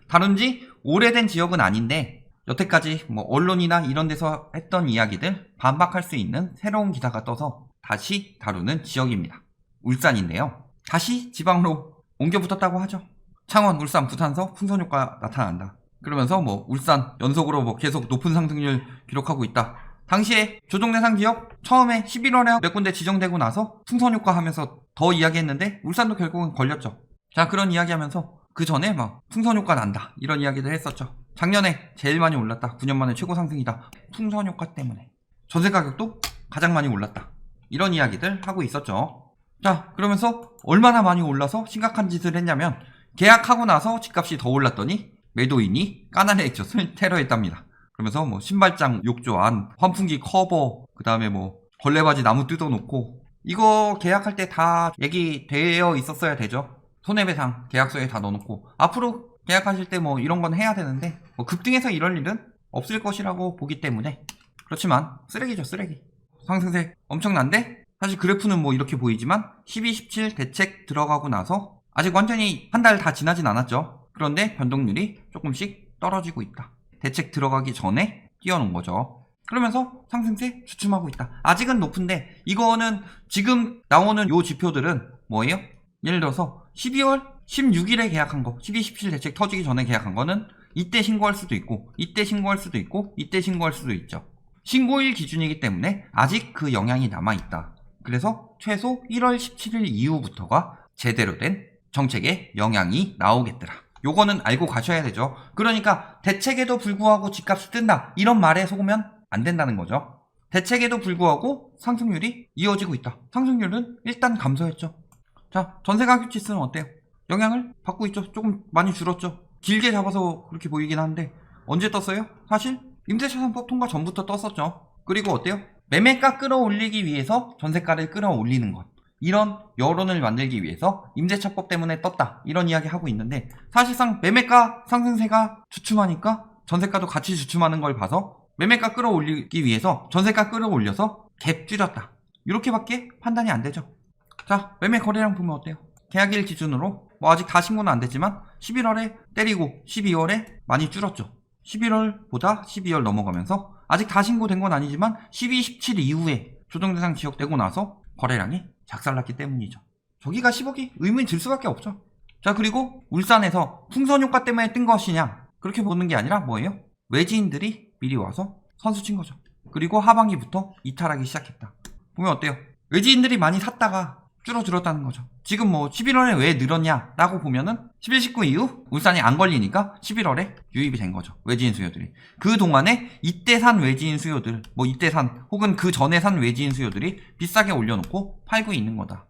다룬 지 오래된 지역은 아닌데 여태까지 뭐 언론이나 이런 데서 했던 이야기들 반박할 수 있는 새로운 기사가 떠서 다시 다루는 지역입니다. 울산인데요. 다시 지방으로 옮겨 붙었다고 하죠. 창원, 울산, 부산서 풍선효과 나타난다. 그러면서 뭐 울산 연속으로 뭐 계속 높은 상승률 기록하고 있다. 당시에 조정대상 지역 처음에 11월에 몇 군데 지정되고 나서 풍선효과 하면서 더 이야기했는데 울산도 결국은 걸렸죠. 자, 그런 이야기하면서 그 전에 막 풍선효과 난다 이런 이야기들 했었죠. 작년에 제일 많이 올랐다. 9년 만에 최고 상승이다. 풍선효과 때문에. 전세 가격도 가장 많이 올랐다. 이런 이야기들 하고 있었죠. 자, 그러면서 얼마나 많이 올라서 심각한 짓을 했냐면 계약하고 나서 집값이 더 올랐더니 매도인이 까나리 액젓을 테러했답니다. 그러면서 뭐 신발장 욕조안, 환풍기 커버, 그 다음에 뭐 걸레바지 나무 뜯어놓고 이거 계약할 때 다 얘기되어 있었어야 되죠. 손해배상 계약서에 다 넣어놓고 앞으로 계약하실 때 뭐 이런 건 해야 되는데 뭐 급등해서 이럴 일은 없을 것이라고 보기 때문에 그렇지만 쓰레기죠, 쓰레기. 상승세 엄청난데 사실 그래프는 뭐 이렇게 보이지만 12, 17 대책 들어가고 나서 아직 완전히 한 달 다 지나진 않았죠. 그런데 변동률이 조금씩 떨어지고 있다. 대책 들어가기 전에 띄워놓은 거죠. 그러면서 상승세 주춤하고 있다. 아직은 높은데 이거는 지금 나오는 요 지표들은 뭐예요? 예를 들어서 12월 16일에 계약한 거 12, 17 대책 터지기 전에 계약한 거는 이때 신고할 수도 있고 이때 신고할 수도 있고 이때 신고할 수도 있죠. 신고일 기준이기 때문에 아직 그 영향이 남아있다. 그래서 최소 1월 17일 이후부터가 제대로 된 정책에 영향이 나오겠더라. 요거는 알고 가셔야 되죠. 그러니까 대책에도 불구하고 집값이 뜬다 이런 말에 속으면 안 된다는 거죠. 대책에도 불구하고 상승률이 이어지고 있다. 상승률은 일단 감소했죠. 자, 전세가격 지수는 어때요? 영향을 받고 있죠. 조금 많이 줄었죠. 길게 잡아서 그렇게 보이긴 한데 언제 떴어요? 사실 임대차 3법 통과 전부터 떴었죠. 그리고 어때요? 매매가 끌어올리기 위해서 전세가를 끌어올리는 것, 이런 여론을 만들기 위해서 임대차법 때문에 떴다 이런 이야기 하고 있는데 사실상 매매가 상승세가 주춤하니까 전세가도 같이 주춤하는 걸 봐서 매매가 끌어올리기 위해서 전세가 끌어올려서 갭 줄였다 이렇게밖에 판단이 안 되죠. 자, 매매 거래량 보면 어때요? 계약일 기준으로 뭐 아직 다 신고는 안 됐지만 11월에 때리고 12월에 많이 줄었죠. 11월보다 12월 넘어가면서 아직 다 신고된 건 아니지만 12, 17 이후에 조정대상 지역되고 나서 거래량이 작살났기 때문이죠. 저기가 10억이 의문이 들 수밖에 없죠. 자, 그리고 울산에서 풍선효과 때문에 뜬 것이냐 그렇게 보는 게 아니라 뭐예요? 외지인들이 미리 와서 선수 친 거죠. 그리고 하반기부터 이탈하기 시작했다. 보면 어때요? 외지인들이 많이 샀다가 줄어들었다는 거죠. 지금 뭐 11월에 왜 늘었냐 라고 보면은 11, 19 이후 울산이 안 걸리니까 11월에 유입이 된 거죠. 외지인 수요들이. 그 동안에 이때 산 외지인 수요들, 뭐 이때 산 혹은 그 전에 산 외지인 수요들이 비싸게 올려놓고 팔고 있는 거다.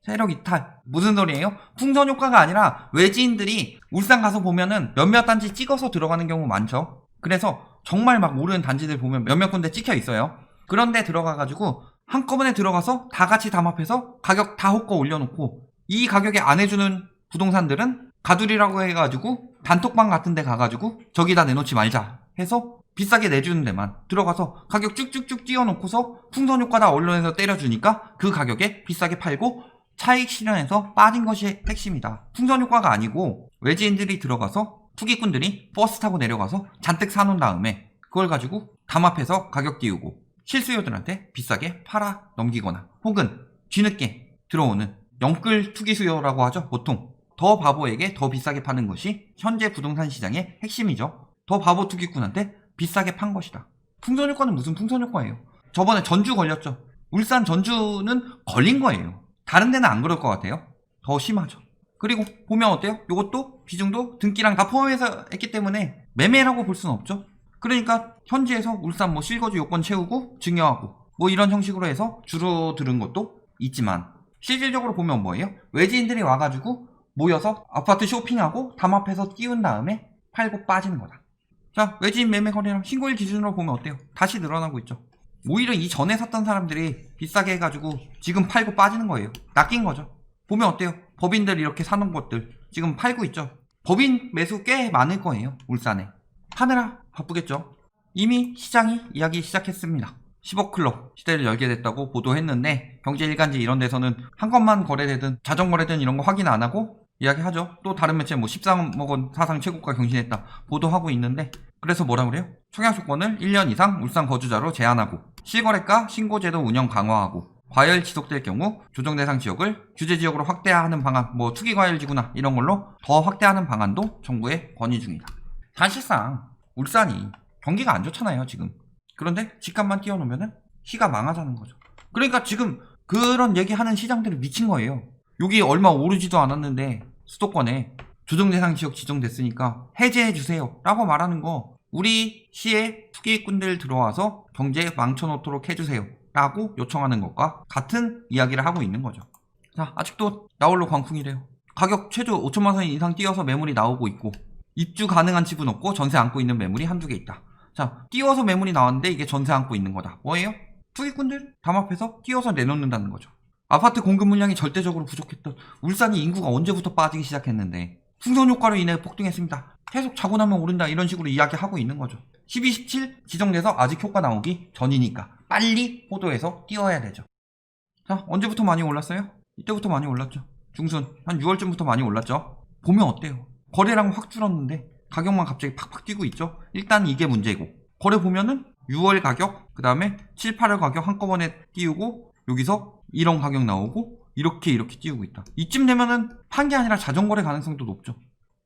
세력 이탈. 무슨 소리예요? 풍선 효과가 아니라 외지인들이 울산 가서 보면은 몇몇 단지 찍어서 들어가는 경우 많죠. 그래서 정말 막 오르는 단지들 보면 몇몇 군데 찍혀 있어요. 그런데 들어가가지고 한꺼번에 들어가서 다 같이 담합해서 가격 다 헛거 올려놓고 이 가격에 안 해주는 부동산들은 가두리라고 해가지고 단톡방 같은 데 가가지고 저기다 내놓지 말자 해서 비싸게 내주는 데만 들어가서 가격 쭉쭉쭉 띄워놓고서 풍선효과다 언론에서 때려주니까 그 가격에 비싸게 팔고 차익 실현해서 빠진 것이 핵심이다. 풍선효과가 아니고 외지인들이 들어가서 투기꾼들이 버스 타고 내려가서 잔뜩 사놓은 다음에 그걸 가지고 담합해서 가격 띄우고 실수요들한테 비싸게 팔아 넘기거나 혹은 뒤늦게 들어오는 영끌 투기 수요라고 하죠. 보통 더 바보에게 더 비싸게 파는 것이 현재 부동산 시장의 핵심이죠. 더 바보 투기꾼한테 비싸게 판 것이다. 풍선효과는 무슨 풍선효과예요? 저번에 전주 걸렸죠. 울산 전주는 걸린 거예요. 다른 데는 안 그럴 것 같아요. 더 심하죠. 그리고 보면 어때요? 이것도 비중도 등기랑 다 포함해서 했기 때문에 매매라고 볼 수는 없죠. 그러니까 현지에서 울산 뭐 실거주 요건 채우고 증여하고 뭐 이런 형식으로 해서 줄어드는 것도 있지만 실질적으로 보면 뭐예요? 외지인들이 와가지고 모여서 아파트 쇼핑하고 담합해서 띄운 다음에 팔고 빠지는 거다. 자, 외지인 매매 거래량 신고일 기준으로 보면 어때요? 다시 늘어나고 있죠. 오히려 이 전에 샀던 사람들이 비싸게 해가지고 지금 팔고 빠지는 거예요. 낚인 거죠. 보면 어때요? 법인들 이렇게 사놓은 것들 지금 팔고 있죠. 법인 매수 꽤 많을 거예요. 울산에. 파느라 바쁘겠죠. 이미 시장이 이야기 시작했습니다. 10억 클럽 시대를 열게 됐다고 보도했는데 경제일간지 이런 데서는 한 건만 거래되든 자정거래든 이런 거 확인 안 하고 이야기하죠. 또 다른 매체 뭐 13억 원 사상 최고가 경신했다 보도하고 있는데, 그래서 뭐라 그래요? 청약 조건을 1년 이상 울산 거주자로 제한하고 실거래가 신고제도 운영 강화하고 과열 지속될 경우 조정 대상 지역을 규제 지역으로 확대하는 방안, 뭐 투기 과열 지구나 이런 걸로 더 확대하는 방안도 정부에 건의 중이다. 사실상 울산이 경기가 안 좋잖아요 지금. 그런데 집값만 띄워놓으면 시가 망하자는 거죠. 그러니까 지금 그런 얘기하는 시장들이 미친 거예요. 여기 얼마 오르지도 않았는데 수도권에 조정 대상 지역 지정됐으니까 해제해주세요 라고 말하는 거, 우리 시에 투기꾼들 들어와서 경제 망쳐놓도록 해주세요 라고 요청하는 것과 같은 이야기를 하고 있는 거죠. 자, 아직도 나홀로 광풍이래요. 가격 최저 5천만 원 이상 뛰어서 매물이 나오고 있고, 입주 가능한 집은 없고 전세 안고 있는 매물이 한두 개 있다. 자, 띄워서 매물이 나왔는데 이게 전세 안고 있는 거다. 뭐예요? 투기꾼들 담합해서 띄워서 내놓는다는 거죠. 아파트 공급 물량이 절대적으로 부족했던 울산이 인구가 언제부터 빠지기 시작했는데 풍선 효과로 인해 폭등했습니다. 계속 자고 나면 오른다 이런 식으로 이야기하고 있는 거죠. 12, 17 지정돼서 아직 효과 나오기 전이니까 빨리 호도해서 띄워야 되죠. 자, 언제부터 많이 올랐어요? 이때부터 많이 올랐죠. 중순 한 6월쯤부터 많이 올랐죠. 보면 어때요? 거래량 확 줄었는데 가격만 갑자기 팍팍 뛰고 있죠. 일단 이게 문제고, 거래 보면은 6월 가격, 그 다음에 7, 8월 가격 한꺼번에 띄우고 여기서 이런 가격 나오고 이렇게 띄우고 있다. 이쯤 되면은 판 게 아니라 자전거래 가능성도 높죠.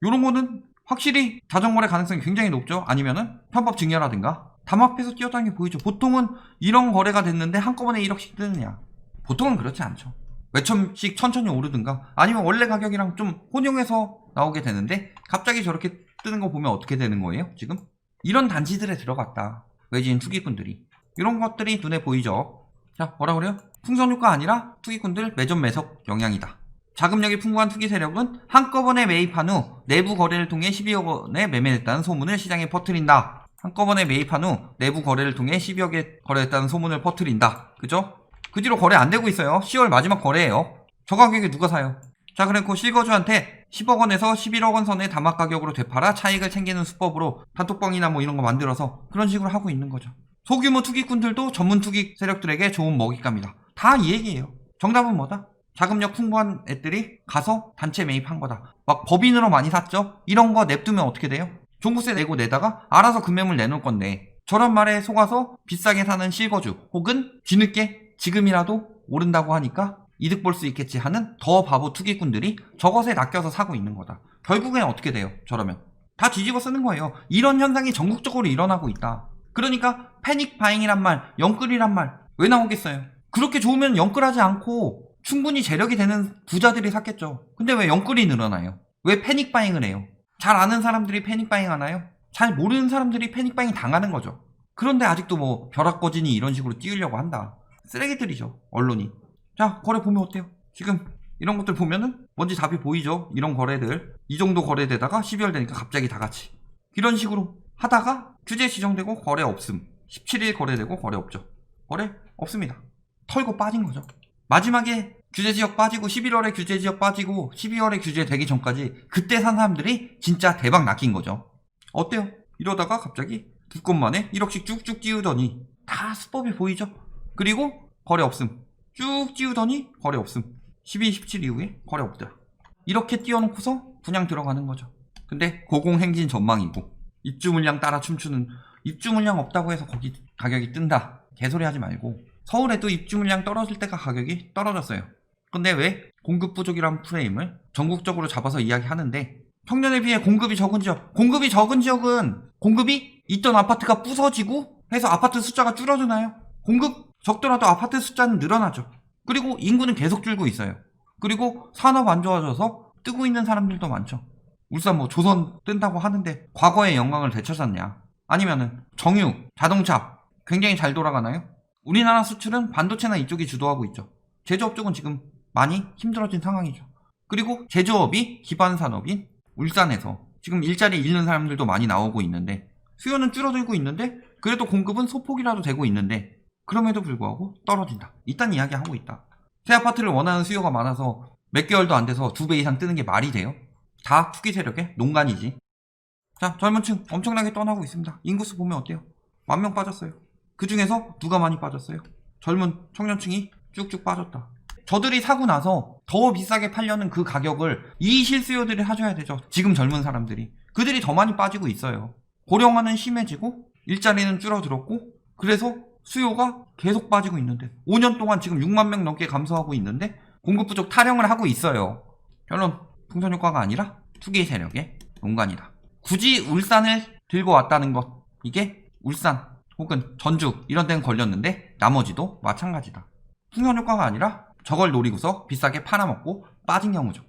요런 거는 확실히 자전거래 가능성이 굉장히 높죠. 아니면은 편법 증여라든가 담합해서 뛰었다는 게 보이죠. 보통은 이런 거래가 됐는데 한꺼번에 1억씩 뜨느냐? 보통은 그렇지 않죠. 몇 천씩 천천히 오르든가 아니면 원래 가격이랑 좀 혼용해서 나오게 되는데 갑자기 저렇게 뜨는 거 보면 어떻게 되는 거예요? 지금 이런 단지들에 들어갔다. 외지인 투기꾼들이. 이런 것들이 눈에 보이죠. 자, 뭐라 그래요? 풍선효과 아니라 투기꾼들 매점 매석 영향이다. 자금력이 풍부한 투기 세력은 한꺼번에 매입한 후 내부 거래를 통해 12억 원에 매매했다는 소문을 시장에 퍼뜨린다. 한꺼번에 매입한 후 내부 거래를 통해 12억에 거래했다는 소문을 퍼뜨린다. 그죠? 그 뒤로 거래 안 되고 있어요. 10월 마지막 거래예요. 저 가격에 누가 사요? 자, 그래서 실거주한테 10억 원에서 11억 원 선의 담합 가격으로 되팔아 차익을 챙기는 수법으로 단톡방이나 뭐 이런 거 만들어서 그런 식으로 하고 있는 거죠. 소규모 투기꾼들도 전문 투기 세력들에게 좋은 먹잇감이다. 다 이 얘기예요. 정답은 뭐다? 자금력 풍부한 애들이 가서 단체 매입한 거다. 막 법인으로 많이 샀죠? 이런 거 냅두면 어떻게 돼요? 종부세 내고 내다가 알아서 금매물 내놓을 건데, 저런 말에 속아서 비싸게 사는 실거주 혹은 뒤늦게 지금이라도 오른다고 하니까 이득 볼 수 있겠지 하는 더 바보 투기꾼들이 저것에 낚여서 사고 있는 거다. 결국엔 어떻게 돼요? 저러면 다 뒤집어 쓰는 거예요. 이런 현상이 전국적으로 일어나고 있다. 그러니까 패닉 바잉이란 말, 영끌이란 말 왜 나오겠어요? 그렇게 좋으면 영끌하지 않고 충분히 재력이 되는 부자들이 샀겠죠. 근데 왜 영끌이 늘어나요? 왜 패닉 바잉을 해요? 잘 아는 사람들이 패닉 바잉 하나요? 잘 모르는 사람들이 패닉 바잉 당하는 거죠. 그런데 아직도 뭐 벼락거진이 이런 식으로 띄우려고 한다. 쓰레기들이죠, 언론이. 자, 거래 보면 어때요? 지금 이런 것들 보면은 뭔지 답이 보이죠? 이런 거래들, 이 정도 거래되다가 12월 되니까 갑자기 다 같이 이런 식으로 하다가 규제 지정되고 거래 없음. 17일 거래되고 거래 없죠. 거래 없습니다. 털고 빠진 거죠. 마지막에 규제 지역 빠지고 11월에 규제 지역 빠지고 12월에 규제 되기 전까지 그때 산 사람들이 진짜 대박 낚인 거죠. 어때요? 이러다가 갑자기 두 건만에 1억씩 쭉쭉 띄우더니 다 수법이 보이죠? 그리고 거래 없음. 쭉 띄우더니 거래 없음. 12, 17 이후에 거래 없더라. 이렇게 띄워놓고서 분양 들어가는 거죠. 근데 고공행진 전망이고 입주 물량 따라 춤추는, 입주 물량 없다고 해서 거기 가격이 뜬다. 개소리 하지 말고 서울에도 입주 물량 떨어질 때가 가격이 떨어졌어요. 근데 왜 공급 부족이란 프레임을 전국적으로 잡아서 이야기하는데, 평년에 비해 공급이 적은 지역은 공급이 있던 아파트가 부서지고 해서 아파트 숫자가 줄어드나요? 공급 적더라도 아파트 숫자는 늘어나죠. 그리고 인구는 계속 줄고 있어요. 그리고 산업 안 좋아져서 뜨고 있는 사람들도 많죠. 울산 뭐 조선 뜬다고 하는데 과거의 영광을 되찾았냐? 아니면은 정유, 자동차 굉장히 잘 돌아가나요? 우리나라 수출은 반도체나 이쪽이 주도하고 있죠. 제조업 쪽은 지금 많이 힘들어진 상황이죠. 그리고 제조업이 기반 산업인 울산에서 지금 일자리 잃는 사람들도 많이 나오고 있는데, 수요는 줄어들고 있는데 그래도 공급은 소폭이라도 되고 있는데 그럼에도 불구하고 떨어진다. 이딴 이야기하고 있다. 새 아파트를 원하는 수요가 많아서 몇 개월도 안 돼서 2배 이상 뜨는 게 말이 돼요? 다 투기 세력의 농간이지. 자, 젊은 층 엄청나게 떠나고 있습니다. 인구수 보면 어때요? 10,000명 빠졌어요. 그 중에서 누가 많이 빠졌어요? 젊은 청년층이 쭉쭉 빠졌다. 저들이 사고 나서 더 비싸게 팔려는 그 가격을 이 실수요들이 해줘야 되죠. 지금 젊은 사람들이. 그들이 더 많이 빠지고 있어요. 고령화는 심해지고 일자리는 줄어들었고 그래서 수요가 계속 빠지고 있는데 5년 동안 지금 6만 명 넘게 감소하고 있는데 공급 부족 타령을 하고 있어요. 결론, 풍선 효과가 아니라 투기 세력의 농간이다. 굳이 울산을 들고 왔다는 것, 이게 울산 혹은 전주 이런 데는 걸렸는데 나머지도 마찬가지다. 풍선 효과가 아니라 저걸 노리고서 비싸게 팔아먹고 빠진 경우죠.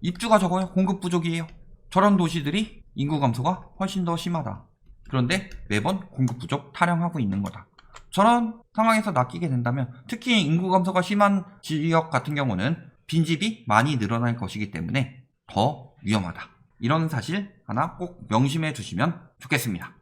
입주가 적어요. 공급 부족이에요. 저런 도시들이 인구 감소가 훨씬 더 심하다. 그런데 매번 공급 부족 타령하고 있는 거다. 저런 상황에서 낚이게 된다면 특히 인구 감소가 심한 지역 같은 경우는 빈집이 많이 늘어날 것이기 때문에 더 위험하다. 이런 사실 하나 꼭 명심해 두시면 좋겠습니다.